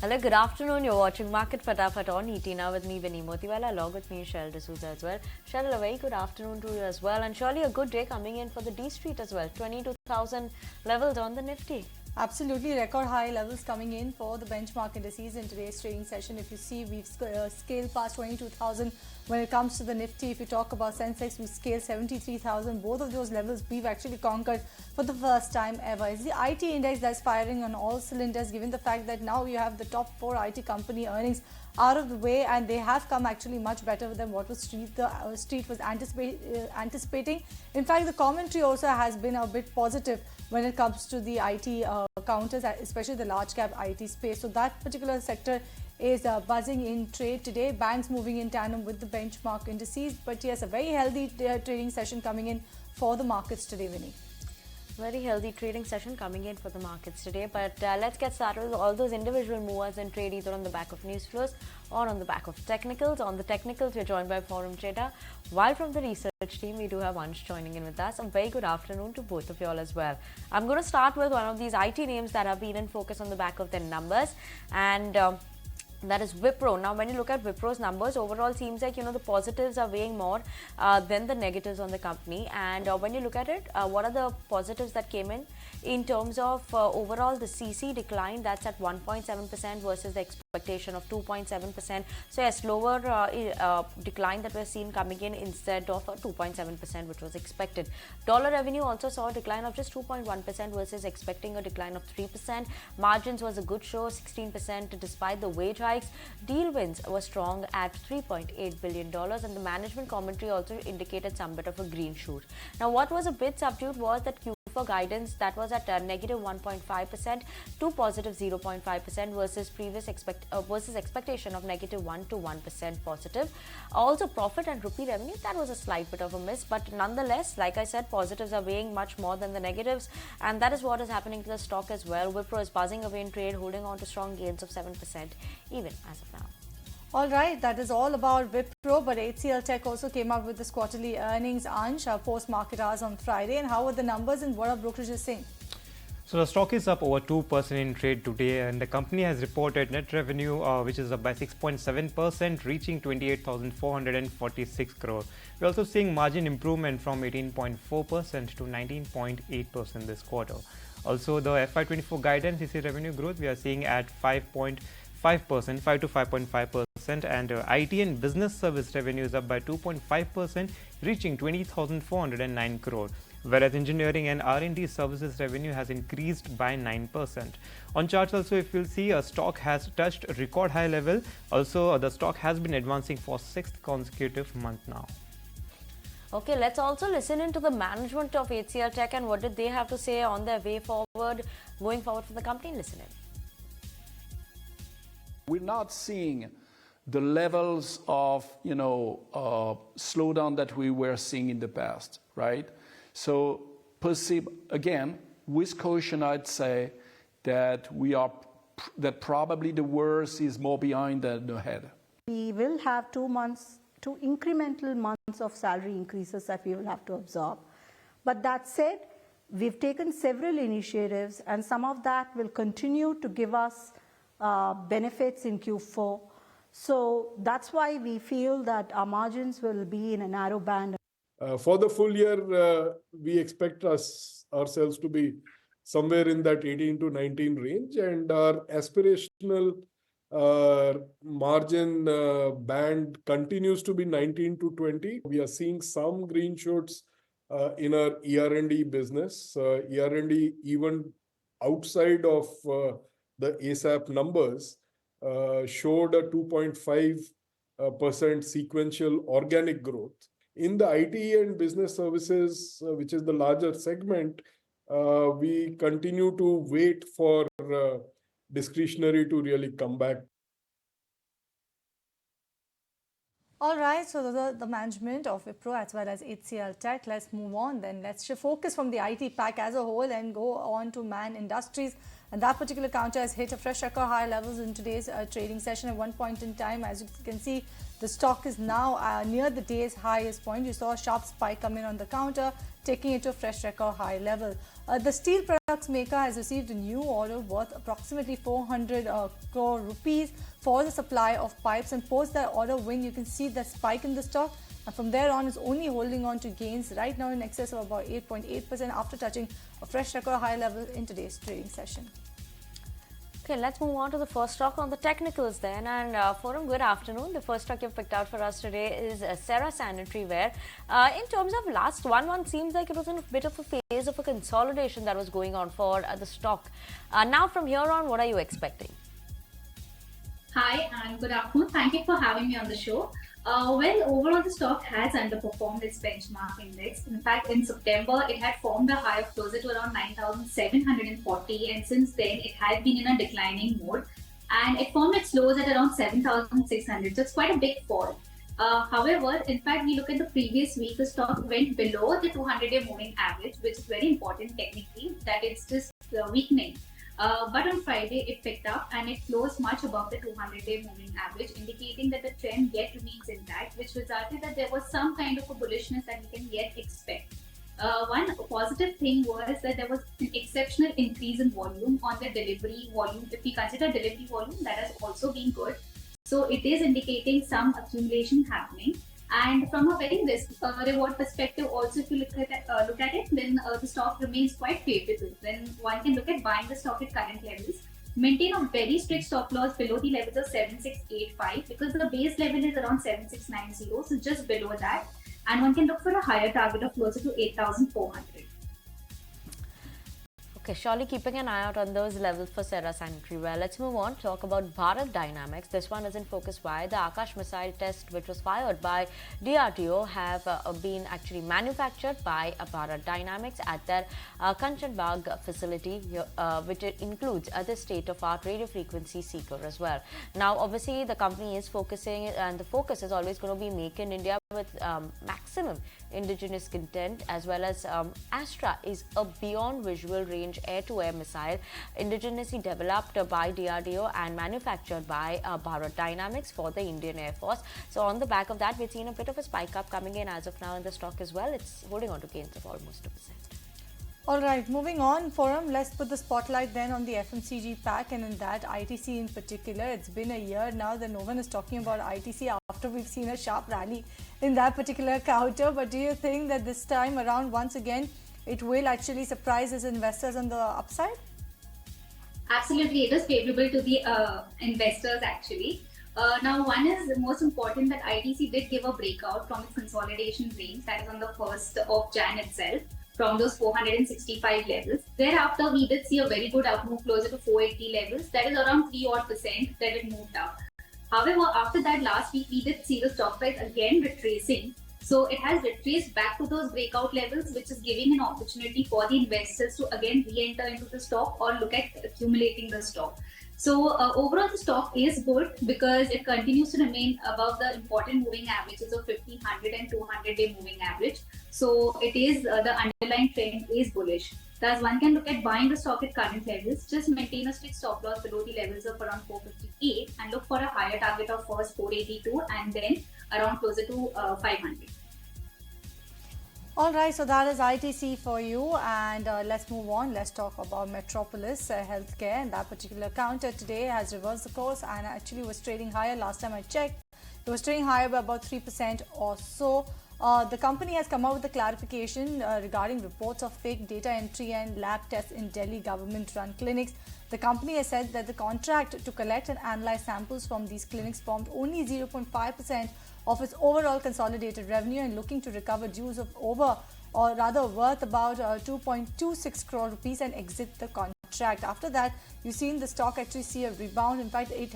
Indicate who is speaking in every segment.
Speaker 1: Hello, good afternoon. You're watching Market Fatafat on ET now with me, Vinny Motiwala, along with me, Cheryl D'Souza as well. Cheryl, a very good afternoon to you as well, and surely a good day coming in for the D Street as well. 22,000 levels on the Nifty.
Speaker 2: Absolutely, record high levels coming in for the benchmark indices in today's trading session. If you see, we've scaled past 22,000 when it comes to the Nifty. If you talk about Sensex, we scaled 73,000. Both of those levels we've actually conquered for the first time ever. It's the IT index that's firing on all cylinders, given the fact that now you have the top 4 IT company earnings out of the way, and they have come actually much better than what the street was anticipating. In fact, the commentary also has been a bit positive when it comes to the IT counters, especially the large cap IT space. So that particular sector is buzzing in trade today. Banks moving in tandem with the benchmark indices. But yes, a very healthy trading session coming in for the markets today, Vinny.
Speaker 1: Very healthy trading session coming in for the markets today. But let's get started with all those individual movers in trade, either on the back of news flows or on the back of technicals. On the technicals, we're joined by Foram M.Chheda. While from the research team, we do have Ansh joining in with us. A very good afternoon to both of you all as well. I'm going to start with one of these IT names that have been in focus on the back of their numbers, and that is Wipro. Now, when you look at Wipro's numbers, overall seems like, the positives are weighing more than the negatives on the company. And when you look at it, what are the positives that came in terms of overall the CC decline? That's at 1.7% versus the expectation of 2.7%. So a slower decline that we're seeing coming in instead of 2.7%, which was expected. Dollar revenue also saw a decline of just 2.1% versus expecting a decline of 3%. Margins was a good show, 16% despite the wage hikes. Deal wins were strong at $3.8 billion, and the management commentary also indicated some bit of a green shoot. Now, what was a bit subdued was that Q4 guidance that was at negative 1.5% to positive 0.5% versus expectation of negative 1 to 1% positive. Also, profit and rupee revenue, that was a slight bit of a miss, but nonetheless, like I said, positives are weighing much more than the negatives, and that is what is happening to the stock as well. Wipro is buzzing away in trade, holding on to strong gains of 7% even as of now.
Speaker 2: All right, that is all about Wipro, but ACL Tech also came up with this quarterly earnings, Ansh, post-market hours on Friday. And how are the numbers and what are brokerages saying?
Speaker 3: So the stock is up over 2% in trade today, and the company has reported net revenue which is up by 6.7%, reaching 28,446 crore. We're also seeing margin improvement from 18.4% to 19.8% this quarter. Also, the FY24 guidance is revenue growth we are seeing at 5.5%, 5 to 5.5%, and IT and business service revenue is up by 2.5%, reaching 20,409 crore. Whereas engineering and R&D services revenue has increased by 9%. On charts also, if you'll see, a stock has touched a record high level. Also, the stock has been advancing for 6th consecutive month now.
Speaker 1: Okay, let's also listen into the management of ACL Tech and what did they have to say on their way forward, going forward for the company. Listen in.
Speaker 4: We're not seeing the levels of, slowdown that we were seeing in the past, right? So perceive, again, with caution, I'd say that that probably the worst is more behind than ahead.
Speaker 5: We will have 2 incremental months of salary increases that we will have to absorb. But that said, we've taken several initiatives, and some of that will continue to give us benefits in Q4. So that's why we feel that our margins will be in a narrow band.
Speaker 6: For the full year, we expect ourselves to be somewhere in that 18 to 19 range, and our aspirational margin band continues to be 19 to 20. We are seeing some green shoots in our ER&D business. ER&D, even outside of the ASAP numbers, showed a 2.5% sequential organic growth. In the IT and business services, which is the larger segment, we continue to wait for discretionary to really come back.
Speaker 2: All right, so the management of Wipro as well as HCL Tech. Let's move on then. Let's focus from the IT pack as a whole and go on to Man Industries. And that particular counter has hit a fresh record high levels in today's trading session. At one point in time, as you can see, the stock is now near the day's highest point. You saw a sharp spike come in on the counter, taking it to a fresh record high level. The steel production products maker has received a new order worth approximately 400 crore rupees for the supply of pipes, and post that order win, you can see the spike in the stock, and from there on is only holding on to gains right now in excess of about 8.8% after touching a fresh record high level in today's trading session.
Speaker 1: Okay, let's move on to the first stock on the technicals then. And Foram, good afternoon. The first stock you've picked out for us today is Cera Sanitary Ware. In terms of last 1 month, seems like it was in a bit of a phase of a consolidation that was going on for the stock. Now from here on, what are you expecting?
Speaker 7: Hi and good afternoon. Thank you for having me on the show. Well, overall the stock has underperformed its benchmark index. In fact, in September, it had formed a high of closer to around 9,740, and since then it had been in a declining mode, and it formed its lows at around 7,600. So it's quite a big fall. However, in fact, we look at the previous week, the stock went below the 200-day moving average, which is very important technically, that it's just weakening. But on Friday, it picked up and it closed much above the 200-day moving average, indicating that the trend yet remains intact, which resulted that there was some kind of a bullishness that we can yet expect. One positive thing was that there was an exceptional increase in volume on the delivery volume. If we consider delivery volume, that has also been good. So it is indicating some accumulation happening. And from a very risk reward perspective, also if you look at it, then the stock remains quite favorable. Then one can look at buying the stock at current levels. Maintain a very strict stop loss below the levels of 7685 because the base level is around 7690, so just below that. And one can look for a higher target of closer to 8400.
Speaker 1: Okay, surely keeping an eye out on those levels for Cera Sanitary Ware. Let's move on, talk about Bharat Dynamics. This one is in focus. Why? The Akash missile test, which was fired by DRDO, have been actually manufactured by Bharat Dynamics at their Kanchanbag facility, which includes the state-of-art radio frequency seeker as well. Now, obviously, the company is focusing, and the focus is always going to be Make in India with maximum indigenous content, as well as Astra is a beyond visual range air-to-air missile indigenously developed by DRDO and manufactured by Bharat Dynamics for the Indian Air Force. So on the back of that, we've seen a bit of a spike up coming in as of now in the stock as well. It's holding on to gains of almost 2%.
Speaker 2: All right, moving on, Forum, let's put the spotlight then on the FMCG pack, and in that ITC in particular. It's been a year now that no one is talking about ITC after we've seen a sharp rally in that particular counter. But do you think that this time around, once again, it will actually surprise its investors on the upside?
Speaker 7: Absolutely, it is favorable to the investors actually. Now, one is most important that ITC did give a breakout from its consolidation range, that is on the 1st of Jan itself, from those 465 levels. Thereafter, we did see a very good up move closer to 480 levels, that is around 3% that it moved up. However, after that last week, we did see the stock price again retracing. So it has retraced back to those breakout levels, which is giving an opportunity for the investors to again re-enter into the stock or look at accumulating the stock. So overall, the stock is good because it continues to remain above the important moving averages of 1500 and 200-day moving average. So it is the underlying trend is bullish. Thus, one can look at buying the stock at current levels. Just maintain a strict stop loss below the levels of around 458 and look for a higher target of first 482 and then around closer to 500.
Speaker 2: All right, so that is ITC for you, and let's move on. Let's talk about Metropolis Healthcare, and that particular counter today has reversed the course and actually was trading higher. Last time I checked, it was trading higher by about 3% or so. The company has come out with a clarification regarding reports of fake data entry and lab tests in Delhi government-run clinics. The company has said that the contract to collect and analyze samples from these clinics formed only 0.5% of its overall consolidated revenue, and looking to recover dues of over, or rather worth about 2.26 crore rupees and exit the contract. After that, you've seen the stock actually see a rebound. In fact, it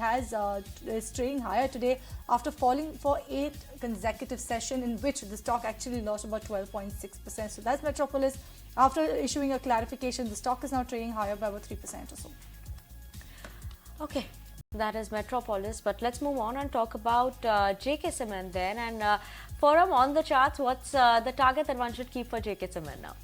Speaker 2: is trading higher today after falling for 8 consecutive sessions in which the stock actually lost about 12.6%. So that's Metropolis. After issuing a clarification, the stock is now trading higher by about 3% or so.
Speaker 1: Okay. That is Metropolis, but let's move on and talk about JK Cement then. And Forum, on the charts, what's the target that one should keep for JK Cement now?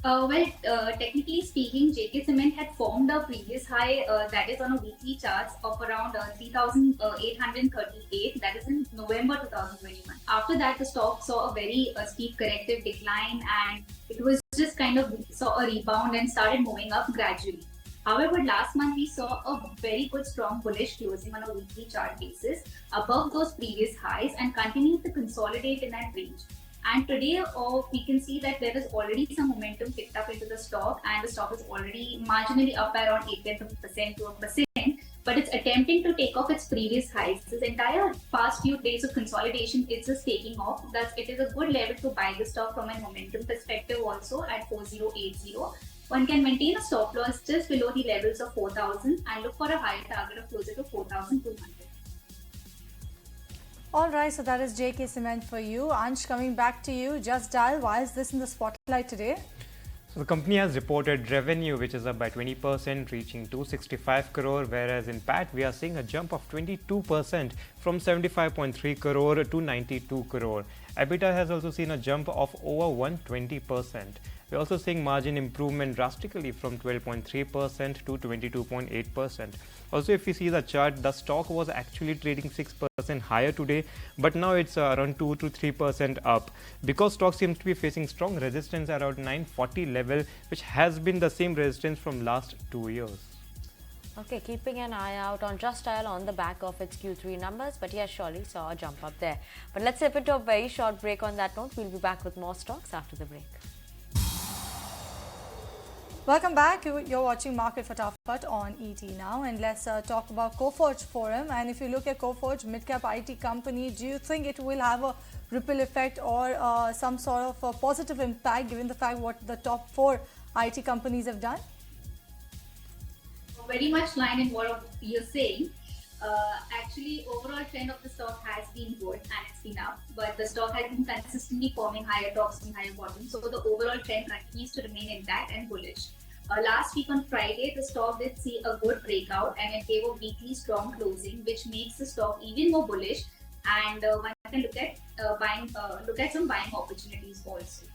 Speaker 7: Technically speaking, JK Cement had formed a previous high, that is on a weekly charts of around 3,838, that is in November 2021. After that, the stock saw a very steep corrective decline and it was just kind of saw a rebound and started moving up gradually. However, last month we saw a very good strong bullish closing on a weekly chart basis above those previous highs and continued to consolidate in that range. And today we can see that there is already some momentum picked up into the stock, and the stock is already marginally up by around 0.8% to 1%, but it's attempting to take off its previous highs. This entire past few days of consolidation is just taking off. Thus, it is a good level to buy the stock from a momentum perspective also at 4080. One can maintain a stop loss just below the levels of 4,000 and look for a higher target of closer to 4,200.
Speaker 2: All right, so that is JK Cement for you. Ansh, coming back to you, Just Dial, why is this in the spotlight today?
Speaker 3: So the company has reported revenue which is up by 20%, reaching 265 crore, whereas in PAT we are seeing a jump of 22% from 75.3 crore to 92 crore. EBITDA has also seen a jump of over 120%. We're also seeing margin improvement drastically from 12.3% to 22.8%. Also, if you see the chart, the stock was actually trading 6% higher today, but now it's around 2 to 3% up, because stock seems to be facing strong resistance around 940 level, which has been the same resistance from last 2 years.
Speaker 1: Okay, keeping an eye out on Just Dial on the back of its Q3 numbers, but yes, surely saw a jump up there. But let's slip into a very short break on that note. We'll be back with more stocks after the break.
Speaker 2: Welcome back. You're watching Market Fatafat on ET now, and let's talk about Coforge Forum. And if you look at Coforge, mid-cap IT company, do you think it will have a ripple effect or some sort of a positive impact given the fact what the top 4 IT companies have done?
Speaker 7: Very much line in what you're saying. Actually, overall trend of the stock has been good and it's been up, but the stock has been consistently forming higher tops and higher bottoms, so the overall trend continues to remain intact and bullish. Last week on Friday, the stock did see a good breakout and it gave a weekly strong closing, which makes the stock even more bullish. And one can look at some buying opportunities also.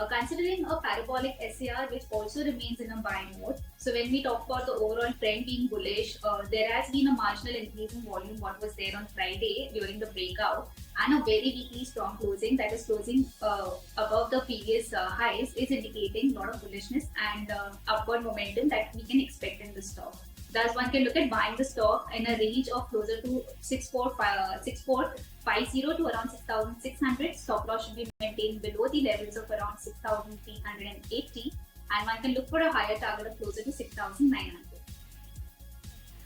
Speaker 7: Considering a parabolic SAR which also remains in a buying mode. So when we talk about the overall trend being bullish, there has been a marginal increase in volume what was there on Friday during the breakout, and a very weekly strong closing, that is closing above the previous highs, is indicating a lot of bullishness and upward momentum that we can expect in the stock. Thus, one can look at buying the stock in a range of closer to 6450 to around 6,600. Stop loss should be maintained below the levels of around 6,380, and one can look for a higher target of closer to 6,900.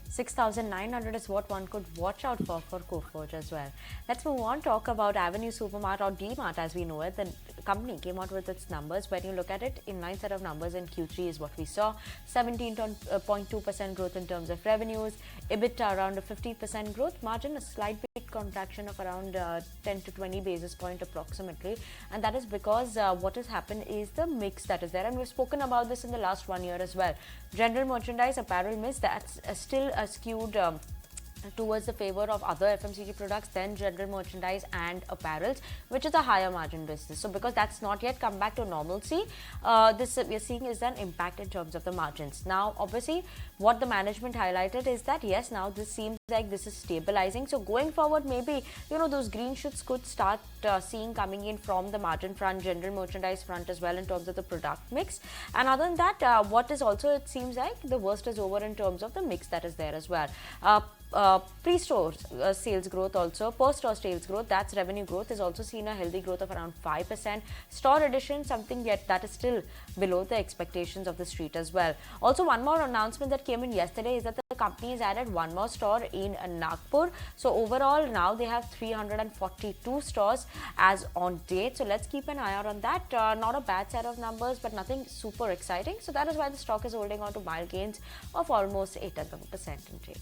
Speaker 1: 6,900 is what one could watch out for Coforge as well. Let's move on, talk about Avenue Supermart or Dmart as we know it. The company came out with its numbers. When you look at it, in line set of numbers in Q3 is what we saw. 17.2% growth in terms of revenues, EBITDA around a 50% growth, margin a slight bit contraction of around 10 to 20 basis point approximately, and that is because what has happened is the mix that is there, and we've spoken about this in the last 1 year as well. General merchandise, apparel mix, that's still skewed towards the favor of other FMCG products than general merchandise and apparels, which is a higher margin business. So because that's not yet come back to normalcy, this we are seeing is an impact in terms of the margins. Now obviously what the management highlighted is that yes, now this seems like this is stabilizing, so going forward maybe those green shoots could start seeing coming in from the margin front, general merchandise front as well in terms of the product mix. And other than that, what is also, it seems like the worst is over in terms of the mix that is there as well. Pre-store sales growth, also per-store sales growth, that's revenue growth, is also seen a healthy growth of around 5%. Store addition, something yet that is still below the expectations of the street as well. Also, one more announcement that came in yesterday is that the company has added one more store in Nagpur. So overall now they have 342 stores as on date. So let's keep an eye out on that. Not a bad set of numbers, but nothing super exciting. So that is why the stock is holding on to mild gains of almost 0.8% in trade.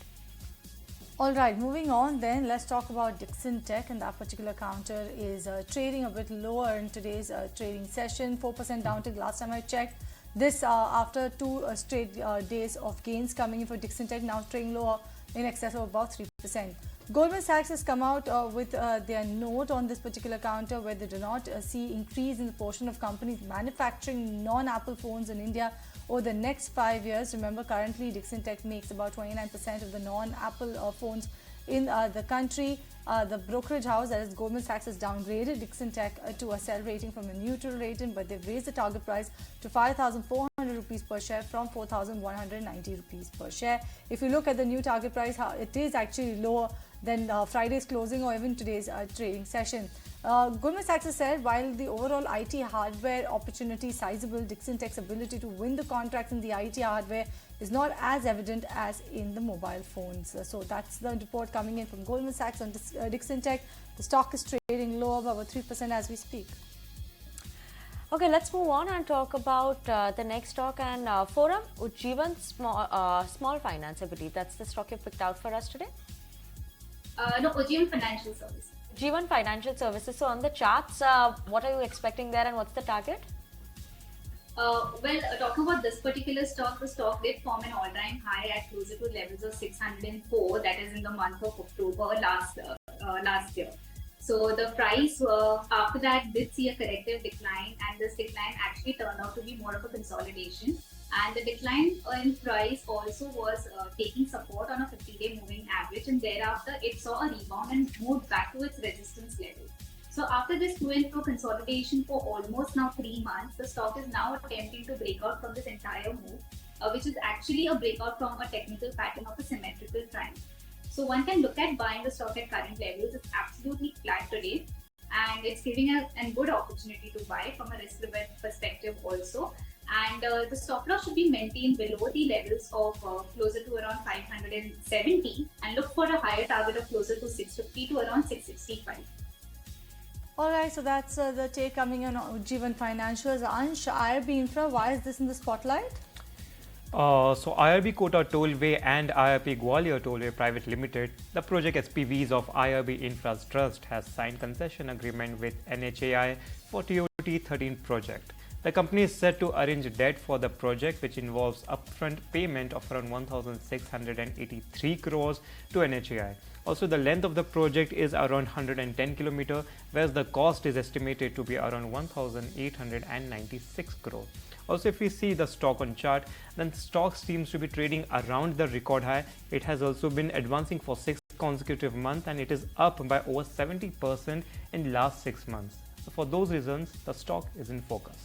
Speaker 2: All right, moving on then, let's talk about Dixon Tech, and that particular counter is trading a bit lower in today's trading session, 4% downtick last time I checked. This after 2 straight days of gains coming in for Dixon Tech, now trading lower in excess of about 3%. Goldman Sachs has come out with their note on this particular counter, where they do not see increase in the portion of companies manufacturing non-Apple phones in India over the next 5 years. Remember, currently Dixon Tech makes about 29% of the non-Apple phones in the country. The brokerage house, that is Goldman Sachs, has downgraded Dixon Tech to a sell rating from a neutral rating, but they've raised the target price to 5,400 rupees per share from 4,190 rupees per share. If you look at the new target price, it is actually lower than Friday's closing or even today's trading session. Goldman Sachs has said while the overall IT hardware opportunity is sizable, Dixon Tech's ability to win the contracts in the IT hardware is not as evident as in the mobile phones. So that's the report coming in from Goldman Sachs on Dixon Tech. The stock is trading lower by about 3% as we speak.
Speaker 1: Okay, let's move on and talk about the next stock and Foram M.Chheda small finance, I believe. That's the stock you picked out for us today?
Speaker 7: No, Ujjivan Financial Services.
Speaker 1: Ujjivan Financial Services. So on the charts, what are you expecting there and what's the target?
Speaker 7: Talking about this particular stock, the stock did form an all-time high at closer to levels of 604. That is in the month of October last year. So the price after that did see a corrective decline, and this decline actually turned out to be more of a consolidation. And the decline in price also was taking support on a 50-day moving average, and thereafter it saw a rebound and moved back to its resistance level. So after this to and fro consolidation for almost now 3 months, the stock is now attempting to break out from this entire move, which is actually a breakout from a technical pattern of a symmetrical triangle. So one can look at buying the stock at current levels. It's absolutely flat today, and it's giving a good opportunity to buy from a risk-reward perspective also. And the stop loss should be maintained below the levels of closer to around 570, and look for a higher target of closer to 650 to around 665.
Speaker 2: All right, so that's the take coming in on Ujjivan Financials. Ansh, IRB Infra, why is this in the spotlight?
Speaker 3: So IRB Kota Tollway and IRB Gwalior Tollway Private Limited, the project SPVs of IRB Infra's Trust, has signed concession agreement with NHAI for TOT 13 project. The company is set to arrange debt for the project, which involves upfront payment of around 1,683 crores to NHAI. Also, the length of the project is around 110 km, whereas the cost is estimated to be around 1,896 crores. Also, if we see the stock on chart, then the stock seems to be trading around the record high. It has also been advancing for 6 consecutive months, and it is up by over 70% in last 6 months. So for those reasons, the stock is in focus.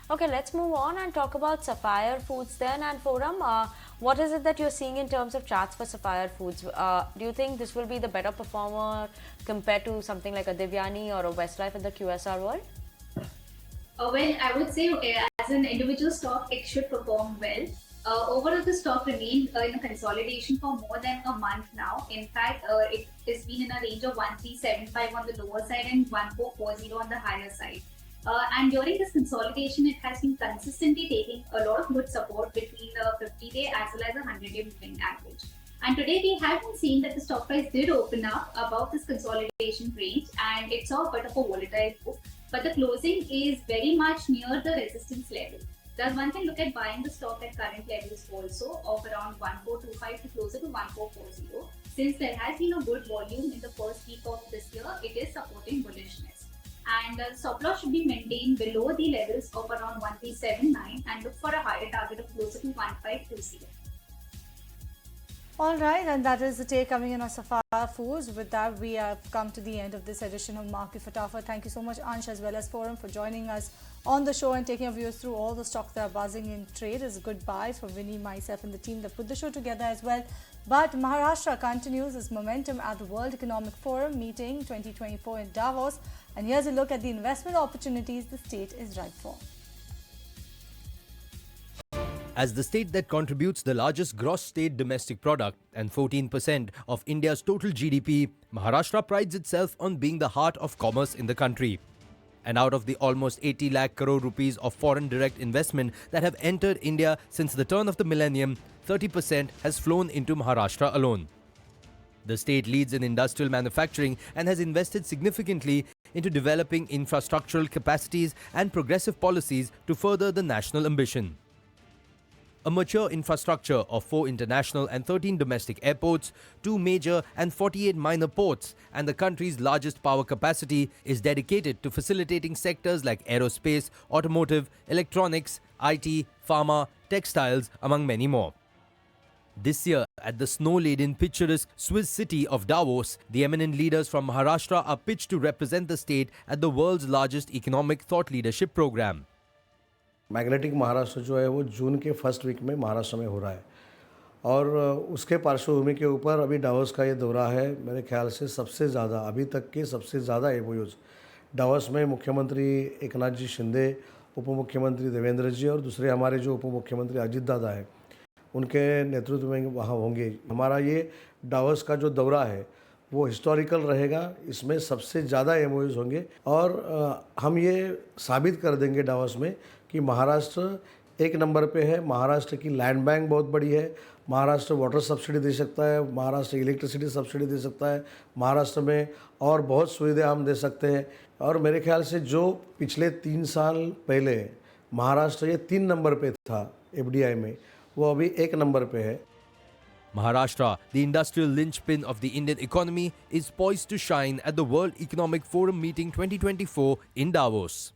Speaker 1: Okay, let's move on and talk about Sapphire Foods then. And Foram, what is it that you're seeing in terms of charts for Sapphire Foods? Do you think this will be the better performer compared to something like a Devyani or a Westlife in the QSR world?
Speaker 7: I would say as an individual stock, it should perform well. Overall, the stock remained in a consolidation for more than a month now. In fact, it has been in a range of 1375 on the lower side and 1440 on the higher side. And during this consolidation, it has been consistently taking a lot of good support between the 50-day as well as the 100-day moving average. And today we have been seeing that the stock price did open up above this consolidation range, and it saw a bit of a volatile move. But the closing is very much near the resistance level. Thus, one can look at buying the stock at current levels also of around 1425 to closer to 1440. Since there has been a good volume in the first week of this year, it is supporting bullishness. And the stop loss should be maintained below the levels of around 1379 and look for a higher target of closer to 1520.
Speaker 2: All right, and that is the take coming in on Sapphire Foods. With that, we have come to the end of this edition of Market Fatafat. Thank you so much, Ansh, as well as Foram, for joining us on the show and taking our viewers through all the stocks that are buzzing in trade. It's a good buy for Vinny, myself, and the team that put the show together as well. But Maharashtra continues its momentum at the World Economic Forum meeting 2024 in Davos. And here's a look at the investment opportunities the state is ripe for.
Speaker 8: As the state that contributes the largest gross state domestic product and 14% of India's total GDP, Maharashtra prides itself on being the heart of commerce in the country. And out of the almost 80 lakh crore rupees of foreign direct investment that have entered India since the turn of the millennium, 30% has flown into Maharashtra alone. The state leads in industrial manufacturing and has invested significantly into developing infrastructural capacities and progressive policies to further the national ambition. A mature infrastructure of 4 international and 13 domestic airports, 2 major and 48 minor ports, and the country's largest power capacity is dedicated to facilitating sectors like aerospace, automotive, electronics, IT, pharma, textiles, among many more. This year, at the snow-laden picturesque Swiss city of Davos, the eminent leaders from Maharashtra are pitched to represent the state at the world's largest economic thought leadership program.
Speaker 9: Magnetic Maharashtra जो है वो जून के first week में महाराष्ट्र में हो रहा है और उसके पार्श्वभूमि के ऊपर अभी डावोस का ये दौरा है। मेरे ख्याल से सबसे ज़्यादा अभी तक के सबसे ज़्यादा एमओयूज डावोस में मुख्यमंत्री एकनाथ जी शिंदे, उप मुख्यमंत्री देवेंद्र जी और दूसरे हमारे जो उप मुख्यमंत्री अजित दादा है उनके नेतृत्व में वहाँ होंगे। हमारा ये डावोस का जो दौरा है वो हिस्टोरिकल रहेगा, इसमें सबसे ज़्यादा एमओयूज होंगे और हम ये साबित कर देंगे डावोस में कि महाराष्ट्र एक नंबर पे है। महाराष्ट्र की लैंड बैंक बहुत बड़ी है, महाराष्ट्र वाटर सब्सिडी दे सकता है, महाराष्ट्र इलेक्ट्रिसिटी सब्सिडी दे सकता है, महाराष्ट्र में और बहुत सुविधा हम दे सकते हैं। और मेरे ख्याल से जो पिछले 3 साल पहले महाराष्ट्र ये 3 नंबर पे था एफडीआई में, वो अभी 1 नंबर पे है।
Speaker 8: Maharashtra, the industrial linchpin of the Indian economy, is poised to shine at the World Economic Forum meeting 2024 in Davos.